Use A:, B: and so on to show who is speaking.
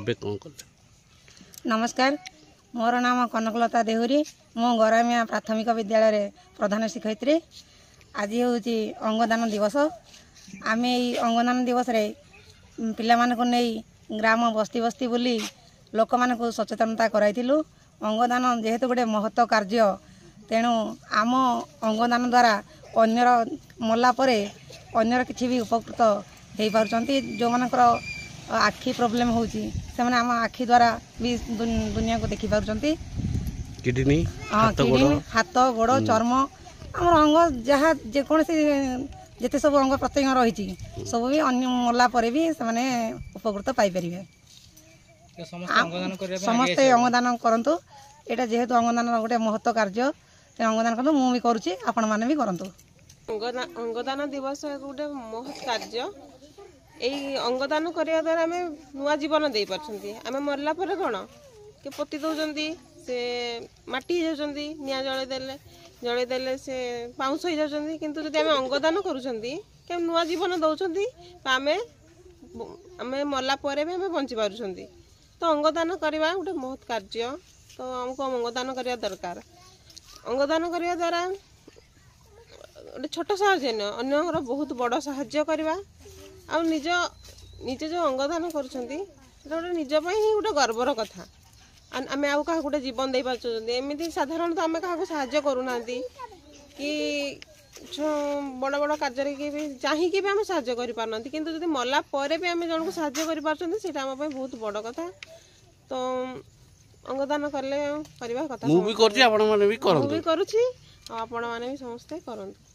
A: एबे कौन कले?
B: नमस्कार, मोर नाम कनकलता देहुरी। मो गरामिया प्राथमिक विद्यालय रे प्रधान शिक्षयित्री। आज हूँ अंगदान दिवस। आम अंगदान दिवस रे पिला मानक नहीं ग्राम बस्ती बस्ती बुली लोक मानक सचेतनता कराइलु। अंगदान जेहेतु गोटे महत्व कार्य, तेणु आम अंगदान द्वारा अन्यर मला परे अन्यर किसी भी उपकृत हो पार्टी। जो मानकर आखि प्रोब्लेम होची से माने आम आखि द्वारा भी दुनिया को देखि पारुचंती।
A: किडनी
B: हाथ गोड़ चर्म आम अंग जहाँ जेकोसी जिते सब अंग प्रत्यंग रही सब भी अन्य मला परे भी से माने उपकृत पाई परिबे। समस्ते अंगदान करंतु। एटा जेहेतु अंगदान गोटे महत्व कार्य, अंगदान करंतु। मु भी करूची, आपण माने भी करंतु।
C: अंगदान दिवस गोटे महत् कार्य। यही अंगदान करने द्वारा आम नुआ जीवन दे पार्टी। आम मरला पर कौन कि पोती दौरान से माटी जाऊँच निआ जलदेले से पाउंस हो जाती। किंतु जब आम अंगदान करुँच नुआ जीवन दौरान आम मरला पर भी आम बंची पार्छ। तो अंगदान करवा गोटे महत् कार्य। तो आमको अंगदान करवा दरकार। अंगदान करने द्वारा गोटे छोट साहाय्य न अन्य बहुत बड़ साहाय्य करवा। आ निज निजे जो अंगदान करुँचे निज गोटे गर्वर कथा। आम आउ क्या गोटे जीवन दे पार्टी। साधारणतः आम क्या साहाय्य करूना कि बड़ बड़ कार्य चाहिए भी आम साहाय्य कर पारना। किंतु जब मला पर भी आम जन को साहाय्य कर पार्टी आम बहुत बड़ कथा। तो अंगदान कले करवा कथा।
A: मु भी करूची, आपण माने भी करंतु।
C: मु भी करूची, आपण माने भी समस्ते करंतु।